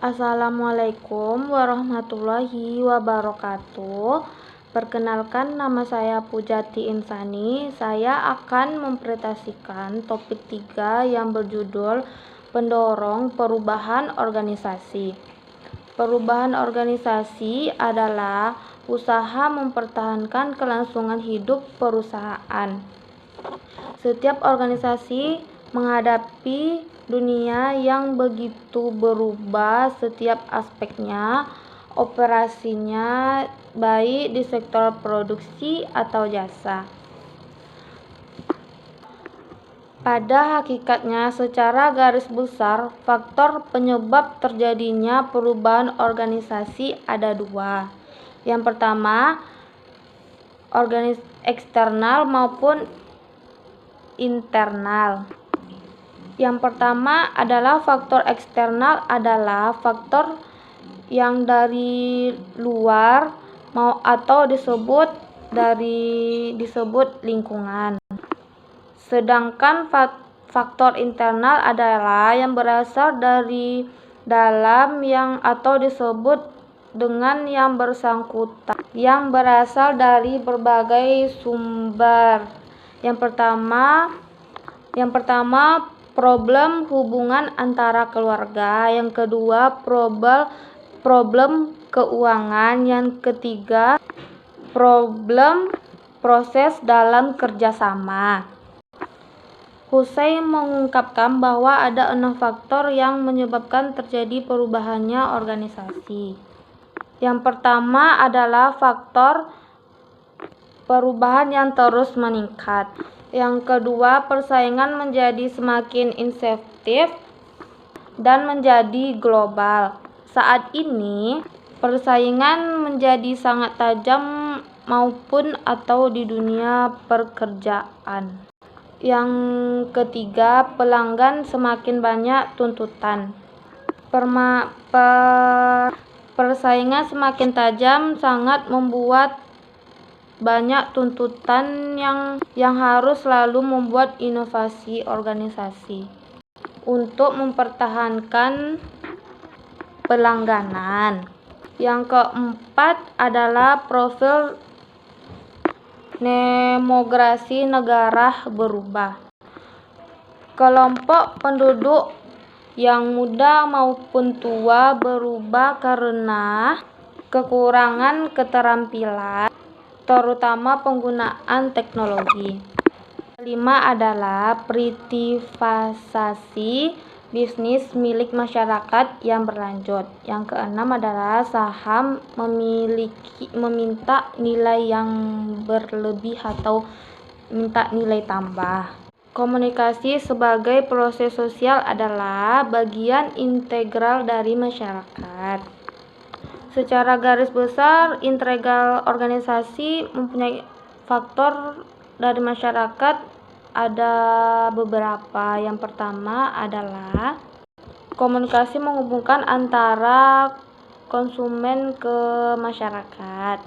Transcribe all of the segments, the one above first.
Assalamualaikum warahmatullahi wabarakatuh. Perkenalkan, nama saya Pujati Insani. Saya akan mempresentasikan topik 3 yang berjudul pendorong perubahan organisasi. Perubahan organisasi adalah usaha mempertahankan kelangsungan hidup perusahaan. Setiap organisasi menghadapi dunia yang begitu berubah setiap aspeknya, operasinya, baik di sektor produksi atau jasa. Pada hakikatnya, secara garis besar, faktor penyebab terjadinya perubahan organisasi ada 2. Yang pertama, eksternal maupun internal. Yang pertama adalah faktor eksternal, adalah faktor yang dari luar atau disebut lingkungan. Sedangkan faktor internal adalah yang berasal dari dalam atau disebut dengan yang bersangkutan, yang berasal dari berbagai sumber. Yang pertama problem hubungan antara keluarga, yang kedua problem keuangan, yang ketiga problem proses dalam kerjasama. Hussein mengungkapkan bahwa ada 6 faktor yang menyebabkan terjadi perubahannya organisasi. Yang pertama adalah faktor perubahan yang terus meningkat. Yang kedua, persaingan menjadi semakin intensif dan menjadi global. Saat ini, persaingan menjadi sangat tajam maupun atau di dunia pekerjaan. Yang ketiga, pelanggan semakin banyak tuntutan. Persaingan semakin tajam sangat membuat banyak tuntutan yang harus selalu membuat inovasi organisasi untuk mempertahankan pelangganan. Yang keempat adalah profil demografi negara berubah. Kelompok penduduk yang muda maupun tua berubah karena kekurangan keterampilan, terutama penggunaan teknologi. Kelima adalah privatisasi bisnis milik masyarakat yang berlanjut. Yang keenam adalah saham meminta nilai yang berlebih atau minta nilai tambah. Komunikasi sebagai proses sosial adalah bagian integral dari masyarakat. Secara garis besar, integral organisasi mempunyai faktor dari masyarakat ada beberapa. Yang pertama adalah komunikasi menghubungkan antara konsumen ke masyarakat.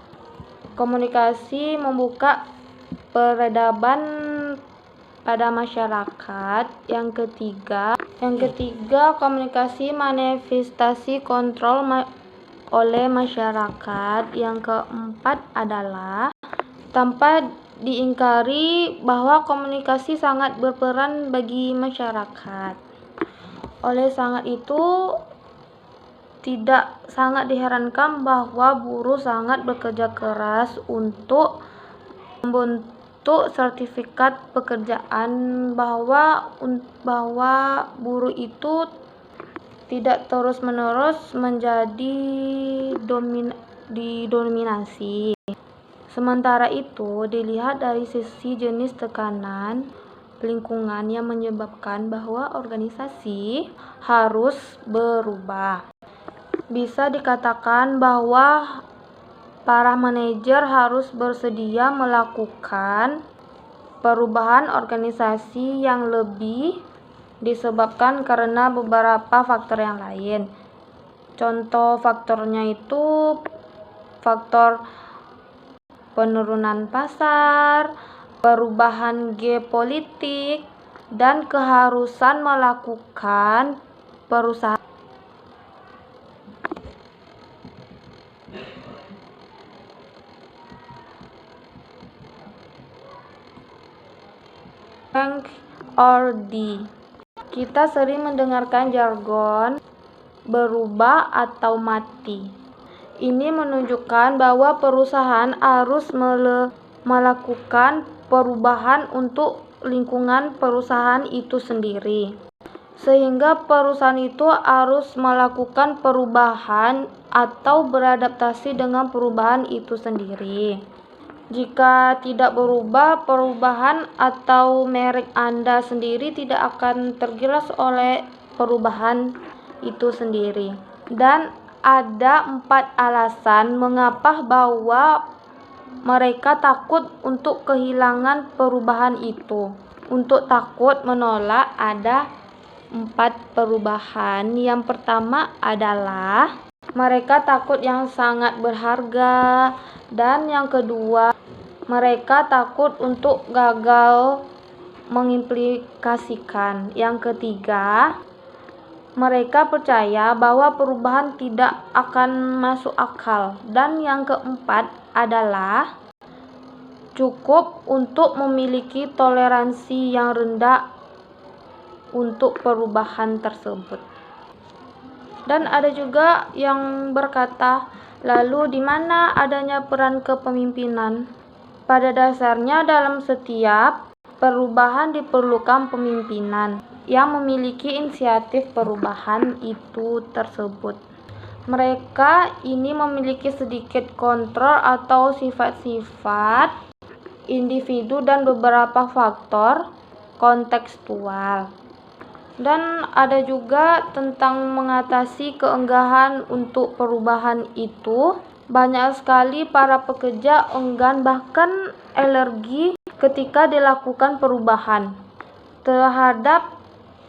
Komunikasi membuka peradaban pada masyarakat. Yang ketiga, komunikasi manifestasi kontrol oleh masyarakat. Yang keempat adalah tanpa diingkari bahwa komunikasi sangat berperan bagi masyarakat. Oleh sangat itu, tidak sangat diherankan bahwa buruh sangat bekerja keras untuk membentuk sertifikat pekerjaan, bahwa buruh itu tidak terus-menerus menjadi didominasi. Sementara itu, dilihat dari sisi jenis tekanan lingkungan yang menyebabkan bahwa organisasi harus berubah. Bisa dikatakan bahwa para manajer harus bersedia melakukan perubahan organisasi yang lebih disebabkan karena beberapa faktor yang lain. Contoh faktornya itu faktor penurunan pasar, perubahan geopolitik, dan keharusan melakukan perusahaan or Kita sering mendengarkan jargon berubah atau mati. Ini menunjukkan bahwa perusahaan harus melakukan perubahan untuk lingkungan perusahaan itu sendiri. Sehingga perusahaan itu harus melakukan perubahan atau beradaptasi dengan perubahan itu sendiri. Jika tidak berubah, perubahan atau merek Anda sendiri tidak akan tergilas oleh perubahan itu sendiri. Dan ada 4 alasan mengapa bahwa mereka takut untuk kehilangan perubahan itu. Untuk takut menolak ada 4 perubahan. Yang pertama adalah mereka takut yang sangat berharga, dan yang kedua mereka takut untuk gagal mengimplikasikan. Yang ketiga, mereka percaya bahwa perubahan tidak akan masuk akal. Dan yang keempat adalah cukup untuk memiliki toleransi yang rendah untuk perubahan tersebut. Dan ada juga yang berkata, lalu di mana adanya peran kepemimpinan? Pada dasarnya dalam setiap perubahan diperlukan pemimpinan yang memiliki inisiatif perubahan itu tersebut. Mereka ini memiliki sedikit kontrol atau sifat-sifat individu dan beberapa faktor kontekstual. Dan ada juga tentang mengatasi keengganan untuk perubahan itu. Banyak sekali para pekerja enggan bahkan alergi ketika dilakukan perubahan terhadap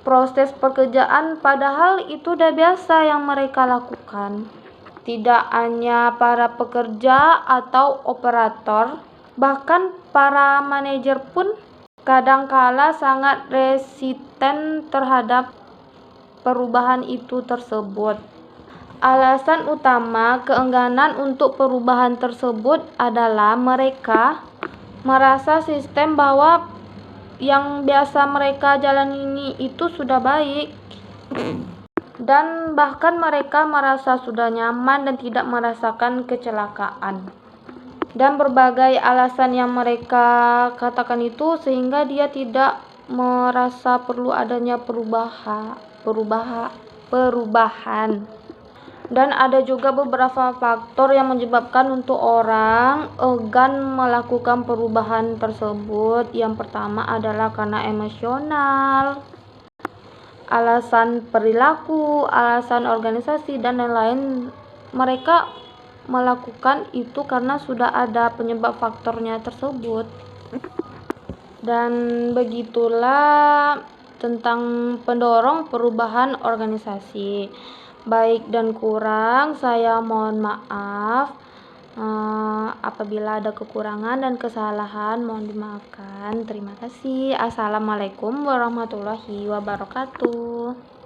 proses pekerjaan, padahal itu sudah biasa yang mereka lakukan. Tidak hanya para pekerja atau operator, bahkan para manajer pun kadangkala sangat resisten terhadap perubahan itu tersebut. Alasan utama keengganan untuk perubahan tersebut adalah mereka merasa sistem bahwa yang biasa mereka jalani itu sudah baik, dan bahkan mereka merasa sudah nyaman dan tidak merasakan kecelakaan. Dan berbagai alasan yang mereka katakan itu sehingga dia tidak merasa perlu adanya perubahan. Dan ada juga beberapa faktor yang menyebabkan untuk orang enggan melakukan perubahan tersebut. Yang pertama adalah karena emosional, alasan perilaku, alasan organisasi, dan lain-lain. Mereka melakukan itu karena sudah ada penyebab faktornya tersebut. Dan begitulah tentang pendorong perubahan organisasi. Baik dan kurang, saya mohon maaf. Apabila ada kekurangan dan kesalahan, mohon dimaafkan. Terima kasih. Assalamualaikum warahmatullahi wabarakatuh.